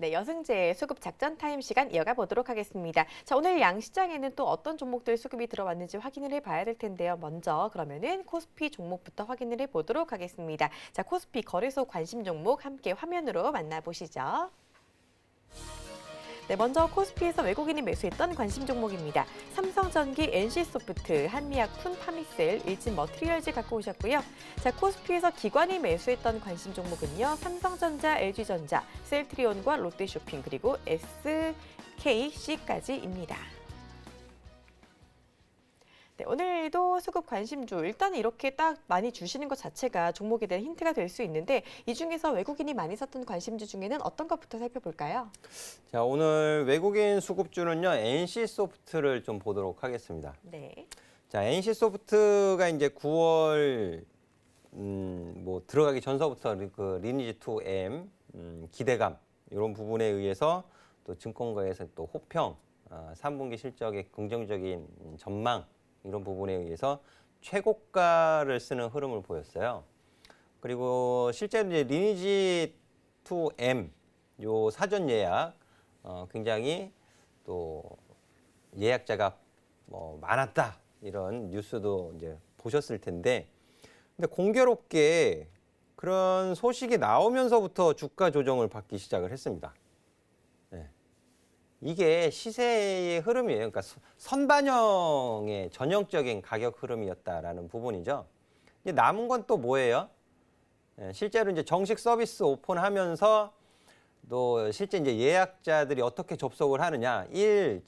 네, 여승재의 수급 작전 타임 시간 이어가 보도록 하겠습니다. 자, 오늘 양시장에는 또 어떤 종목들 수급이 들어왔는지 확인을 해봐야 될 텐데요. 먼저 그러면은 코스피 종목부터 확인을 해보도록 하겠습니다. 자, 코스피 거래소 관심 종목 함께 화면으로 만나보시죠. 네, 먼저 코스피에서 외국인이 매수했던 관심 종목입니다. 삼성전기, NC소프트, 한미약품, 파미셀, 일진머티리얼즈 갖고 오셨고요. 자, 코스피에서 기관이 매수했던 관심 종목은요. 삼성전자, LG전자, 셀트리온과 롯데쇼핑, 그리고 SKC까지입니다. 네, 오늘도 수급 관심주 일단 이렇게 딱 많이 주시는 것 자체가 종목에 대한 힌트가 될 수 있는데 이 중에서 외국인이 많이 샀던 관심주 중에는 어떤 것부터 살펴볼까요? 자, 오늘 외국인 수급주는요, NC소프트를 좀 보도록 하겠습니다. 네. 자, NC소프트가 이제 9월 뭐 들어가기 전서부터 그 리니지 2M 기대감 이런 부분에 의해서 또 증권가에서 또 호평, 3분기 실적의 긍정적인 전망 이런 부분에 의해서 최고가를 쓰는 흐름을 보였어요. 그리고 실제로 이제 리니지 2M 요 사전 예약 굉장히 또 예약자가 많았다 이런 뉴스도 이제 보셨을 텐데, 근데 공교롭게 그런 소식이 나오면서부터 주가 조정을 받기 시작을 했습니다. 네. 이게 시세의 흐름이에요. 그러니까 선반영의 전형적인 가격 흐름이었다라는 부분이죠. 이제 남은 건 또 뭐예요? 실제로 이제 정식 서비스 오픈하면서 또 실제 이제 예약자들이 어떻게 접속을 하느냐, 일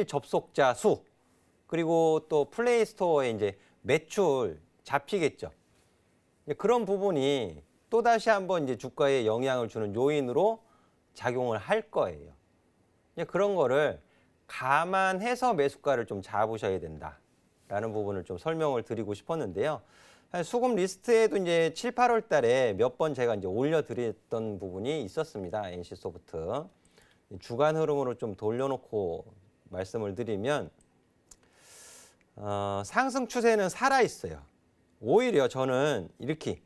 접속자 수, 그리고 또 플레이스토어에 이제 매출 잡히겠죠. 그런 부분이 또 다시 한번 이제 주가에 영향을 주는 요인으로 작용을 할 거예요. 그런 거를 감안해서 매수가를 좀 잡으셔야 된다라는 부분을 좀 설명을 드리고 싶었는데요. 수급 리스트에도 이제 7, 8월 달에 몇 번 제가 이제 올려드렸던 부분이 있었습니다. NC소프트. 주간 흐름으로 좀 돌려놓고 말씀을 드리면, 상승 추세는 살아있어요. 오히려 저는 이렇게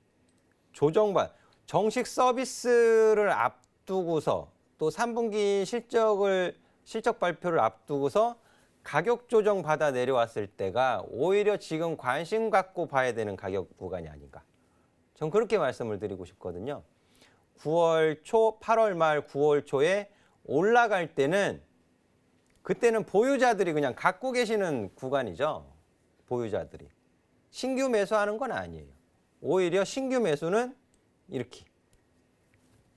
정식 서비스를 앞두고서 또 3분기 실적 발표를 앞두고서 가격 조정 받아 내려왔을 때가 오히려 지금 관심 갖고 봐야 되는 가격 구간이 아닌가. 전 그렇게 말씀을 드리고 싶거든요. 9월 초, 8월 말, 9월 초에 올라갈 때는 그때는 보유자들이 그냥 갖고 계시는 구간이죠. 보유자들이. 신규 매수하는 건 아니에요. 오히려 신규 매수는 이렇게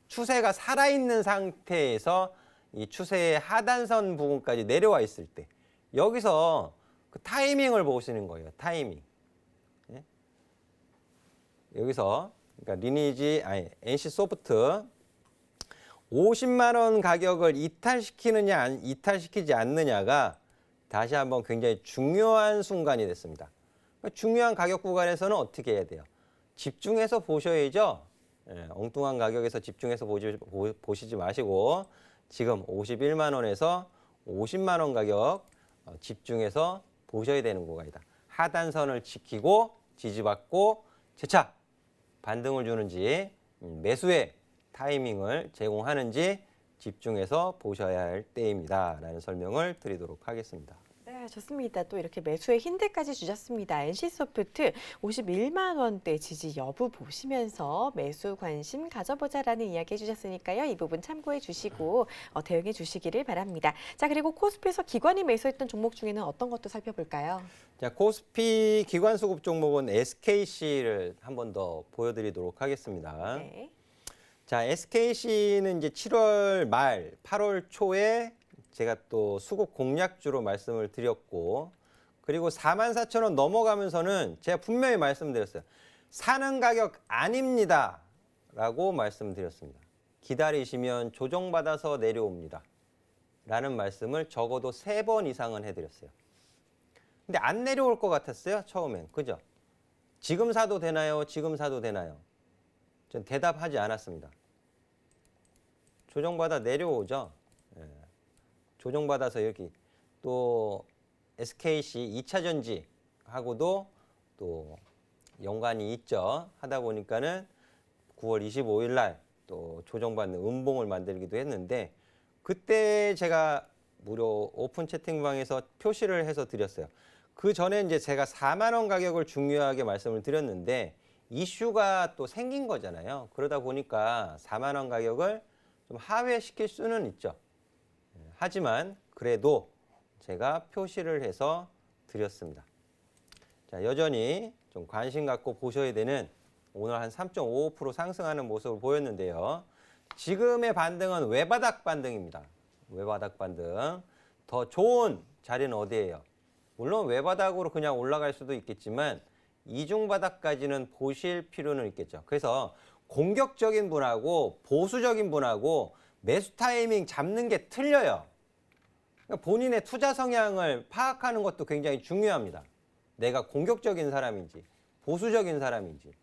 추세가 살아있는 상태에서 이 추세의 하단선 부분까지 내려와 있을 때 여기서 그 타이밍을 보시는 거예요. 타이밍. 예? 여기서 그러니까 NC소프트 50만 원 가격을 이탈시키느냐 이탈시키지 않느냐가 다시 한번 굉장히 중요한 순간이 됐습니다. 중요한 가격 구간에서는 어떻게 해야 돼요? 집중해서 보셔야죠. 엉뚱한 가격에서 집중해서 보시지 마시고 지금 51만 원에서 50만 원 가격 집중해서 보셔야 되는 구간이다. 하단선을 지키고 지지받고 재차 반등을 주는지 매수의 타이밍을 제공하는지 집중해서 보셔야 할 때입니다. 라는 설명을 드리도록 하겠습니다. 네, 좋습니다. 또 이렇게 매수의 힌트까지 주셨습니다. NC소프트 51만 원대 지지 여부 보시면서 매수 관심 가져보자라는 이야기 해주셨으니까요. 이 부분 참고해 주시고 대응해 주시기를 바랍니다. 자, 그리고 코스피에서 기관이 매수했던 종목 중에는 어떤 것도 살펴볼까요? 자, 코스피 기관 수급 종목은 SKC를 한 번 더 보여드리도록 하겠습니다. 네. 자, SKC는 이제 7월 말, 8월 초에 제가 또 수급 공략주로 말씀을 드렸고, 그리고 44,000원 넘어가면서는 제가 분명히 말씀드렸어요. 사는 가격 아닙니다. 라고 말씀드렸습니다. 기다리시면 조정받아서 내려옵니다. 라는 말씀을 적어도 3번 이상은 해드렸어요. 근데 안 내려올 것 같았어요. 처음엔. 그죠? 지금 사도 되나요? 지금 사도 되나요? 전 대답하지 않았습니다. 조정받아 내려오죠. 예. 조정받아서 여기 또 SKC 2차 전지하고도 또 연관이 있죠. 하다 보니까는 9월 25일 날 또 조정받는 음봉을 만들기도 했는데 그때 제가 무료 오픈 채팅방에서 표시를 해서 드렸어요. 그 전에 이제 제가 4만 원 가격을 중요하게 말씀을 드렸는데 이슈가 또 생긴 거잖아요. 그러다 보니까 4만 원 가격을 좀 하회시킬 수는 있죠. 하지만 그래도 제가 표시를 해서 드렸습니다. 자, 여전히 좀 관심 갖고 보셔야 되는 오늘 한 3.55% 상승하는 모습을 보였는데요. 지금의 반등은 외바닥 반등입니다. 외바닥 반등. 더 좋은 자리는 어디예요? 물론 외바닥으로 그냥 올라갈 수도 있겠지만 이중바닥까지는 보실 필요는 있겠죠. 그래서 공격적인 분하고 보수적인 분하고 매수 타이밍 잡는 게 틀려요. 그러니까 본인의 투자 성향을 파악하는 것도 굉장히 중요합니다. 내가 공격적인 사람인지 보수적인 사람인지.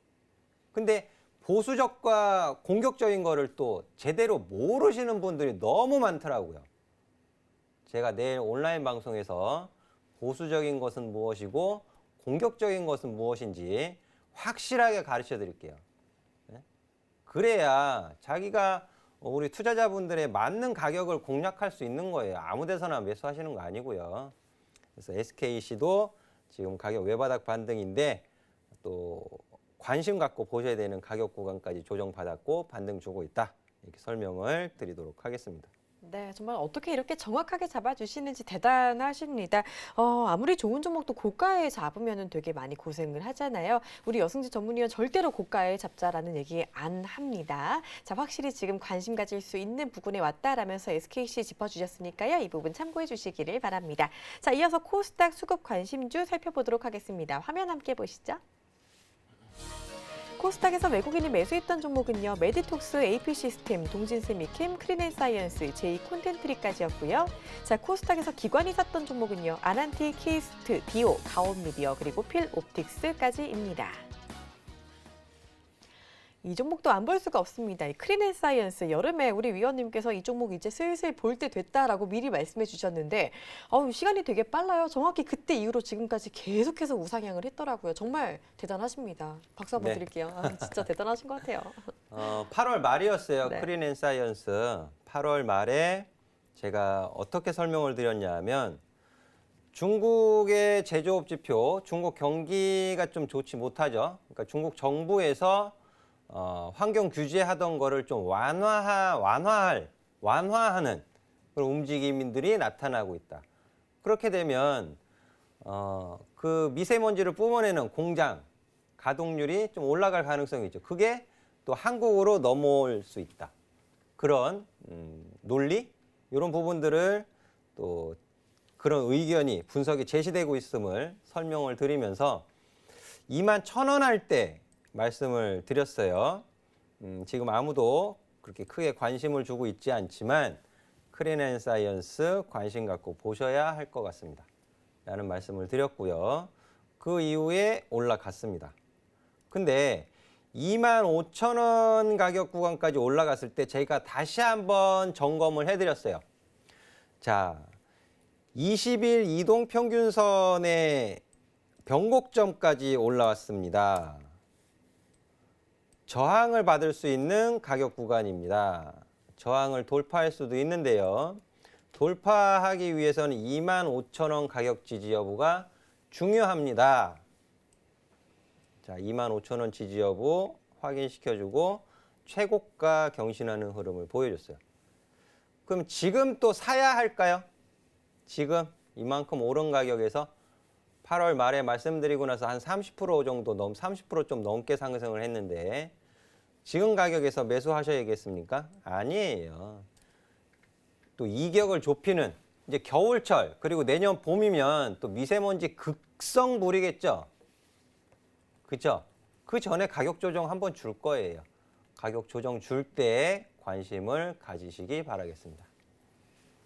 근데 보수적과 공격적인 거를 또 제대로 모르시는 분들이 너무 많더라고요. 제가 내일 온라인 방송에서 보수적인 것은 무엇이고 공격적인 것은 무엇인지 확실하게 가르쳐 드릴게요. 그래야 자기가 우리 투자자분들의 맞는 가격을 공략할 수 있는 거예요. 아무 데서나 매수하시는 거 아니고요. 그래서 SKC도 지금 가격 외바닥 반등인데 또 관심 갖고 보셔야 되는 가격 구간까지 조정받았고 반등 주고 있다. 이렇게 설명을 드리도록 하겠습니다. 네, 정말 어떻게 이렇게 정확하게 잡아주시는지 대단하십니다. 아무리 좋은 종목도 고가에 잡으면 되게 많이 고생을 하잖아요. 우리 여승지 전문위원 절대로 고가에 잡자라는 얘기 안 합니다. 자, 확실히 지금 관심 가질 수 있는 부분에 왔다라면서 SKC 짚어주셨으니까요. 이 부분 참고해 주시기를 바랍니다. 자, 이어서 코스닥 수급 관심주 살펴보도록 하겠습니다. 화면 함께 보시죠. 코스닥에서 외국인이 매수했던 종목은요. 메디톡스, AP시스템, 동진세미캠, 크린앤사이언스, 제이콘텐트리까지였고요. 자, 코스닥에서 기관이 샀던 종목은요. 아난티, 키스트, 디오, 가온미디어, 그리고 필옵틱스까지입니다. 이 종목도 안 볼 수가 없습니다. 이 크린앤사이언스 여름에 우리 위원님께서 이 종목 이제 슬슬 볼 때 됐다라고 미리 말씀해 주셨는데 시간이 되게 빨라요. 정확히 그때 이후로 지금까지 계속해서 우상향을 했더라고요. 정말 대단하십니다. 박수 한번 네. 드릴게요. 진짜 대단하신 것 같아요. 8월 말이었어요. 네. 크린앤사이언스 8월 말에 제가 어떻게 설명을 드렸냐면 중국의 제조업 지표, 중국 경기가 좀 좋지 못하죠. 그러니까 중국 정부에서 환경 규제하던 거를 좀 완화하는 그런 움직임들이 나타나고 있다. 그렇게 되면 그 미세먼지를 뿜어내는 공장 가동률이 좀 올라갈 가능성이 있죠. 그게 또 한국으로 넘어올 수 있다. 그런 논리 이런 부분들을 또 그런 의견이 분석이 제시되고 있음을 설명을 드리면서 21,000원 할 때 말씀을 드렸어요. 지금 아무도 그렇게 크게 관심을 주고 있지 않지만 크린앤사이언스 관심 갖고 보셔야 할 것 같습니다. 라는 말씀을 드렸고요. 그 이후에 올라갔습니다. 근데 25,000원 가격 구간까지 올라갔을 때 제가 다시 한번 점검을 해드렸어요. 자, 20일 이동평균선의 변곡점까지 올라왔습니다. 저항을 받을 수 있는 가격 구간입니다. 저항을 돌파할 수도 있는데요. 돌파하기 위해서는 25,000원 가격 지지 여부가 중요합니다. 자, 25,000원 지지 여부 확인시켜주고 최고가 경신하는 흐름을 보여줬어요. 그럼 지금 또 사야 할까요? 지금 이만큼 오른 가격에서 8월 말에 말씀드리고 나서 한 30% 정도 30% 좀 넘게 상승을 했는데 지금 가격에서 매수하셔야겠습니까? 아니에요. 또 이격을 좁히는 이제 겨울철 그리고 내년 봄이면 또 미세먼지 극성 부리겠죠. 그렇죠? 그 전에 가격 조정 한번 줄 거예요. 가격 조정 줄 때 관심을 가지시기 바라겠습니다.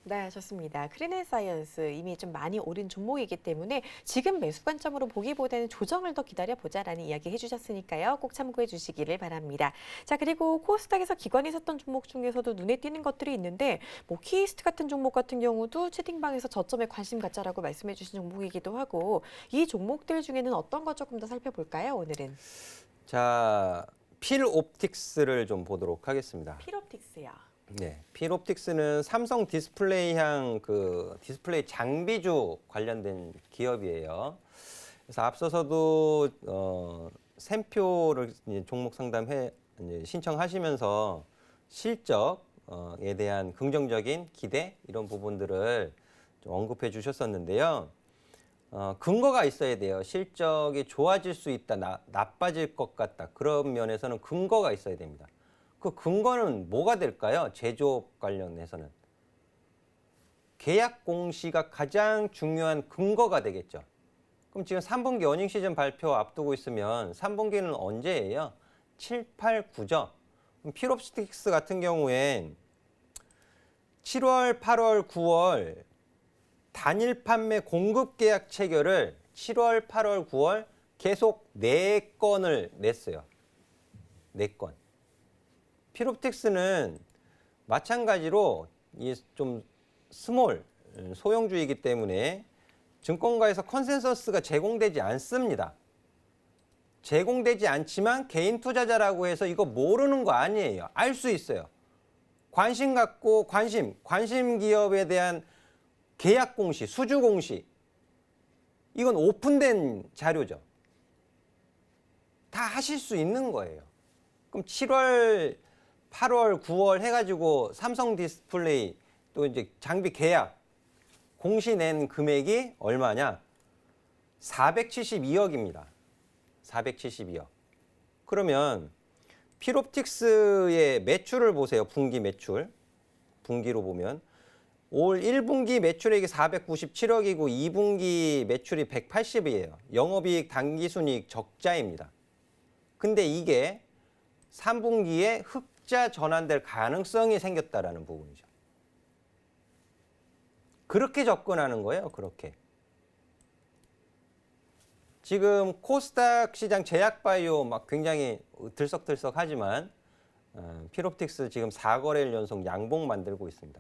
네, 좋습니다. 크린앤사이언스 이미 좀 많이 오른 종목이기 때문에 지금 매수 관점으로 보기보다는 조정을 더 기다려보자라는 이야기 해주셨으니까요. 꼭 참고해 주시기를 바랍니다. 자, 그리고 코스닥에서 기관이 샀던 종목 중에서도 눈에 띄는 것들이 있는데 키스트 같은 종목 같은 경우도 채팅방에서 저점에 관심 갖자라고 말씀해 주신 종목이기도 하고 이 종목들 중에는 어떤 거 조금 더 살펴볼까요, 오늘은? 자, 필옵틱스를 좀 보도록 하겠습니다. 필옵틱스요. 네, 필옵틱스는 삼성 디스플레이향 그 디스플레이 장비주 관련된 기업이에요. 그래서 앞서서도 샘표를 이제 종목 상담해 이제 신청하시면서 실적에 대한 긍정적인 기대 이런 부분들을 좀 언급해 주셨었는데요. 근거가 있어야 돼요. 실적이 좋아질 수 있다, 나빠질 것 같다. 그런 면에서는 근거가 있어야 됩니다. 그 근거는 뭐가 될까요? 제조업 관련해서는. 계약 공시가 가장 중요한 근거가 되겠죠. 그럼 지금 3분기 어닝 시즌 발표 앞두고 있으면 3분기는 언제예요? 7, 8, 9죠. 그럼 필옵틱스 같은 경우엔 7월, 8월, 9월 단일 판매 공급 계약 체결을 7월, 8월, 9월 계속 4건을 냈어요. 4건. 필옵틱스는 마찬가지로 좀 스몰 소형주이기 때문에 증권가에서 컨센서스가 제공되지 않습니다. 제공되지 않지만 개인 투자자라고 해서 이거 모르는 거 아니에요. 알 수 있어요. 관심 갖고 관심 기업에 대한 계약 공시, 수주 공시 이건 오픈된 자료죠. 다 하실 수 있는 거예요. 그럼 7월, 8월, 9월 해가지고 삼성 디스플레이 또 이제 장비 계약 공시 낸 금액이 얼마냐? 472억입니다. 472억. 그러면 필옵틱스의 매출을 보세요. 분기 매출. 분기로 보면 올 1분기 매출액이 497억이고 2분기 매출이 180이에요. 영업이익, 당기순이익 적자입니다. 근데 이게 3분기에 흑자 전환될 가능성이 생겼다라는 부분이죠. 그렇게 접근하는 거예요. 그렇게. 지금 코스닥 시장 제약바이오 막 굉장히 들썩들썩하지만 필옵틱스 지금 4거래일 연속 양봉 만들고 있습니다.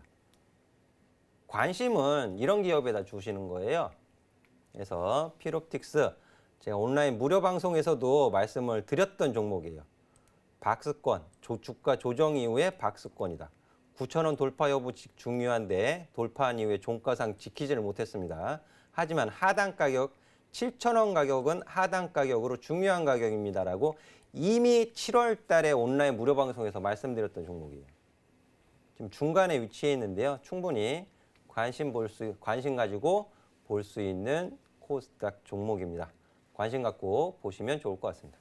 관심은 이런 기업에다 주시는 거예요. 그래서 필옵틱스 제가 온라인 무료 방송에서도 말씀을 드렸던 종목이에요. 박스권, 주가 조정 이후에 박스권이다. 9,000원 돌파 여부 중요한데 돌파한 이후에 종가상 지키지를 못했습니다. 하지만 하단 가격 7,000원 가격은 하단 가격으로 중요한 가격입니다라고 이미 7월 달에 온라인 무료 방송에서 말씀드렸던 종목이에요. 지금 중간에 위치해 있는데요. 충분히 관심 가지고 볼 수 있는 코스닥 종목입니다. 관심 갖고 보시면 좋을 것 같습니다.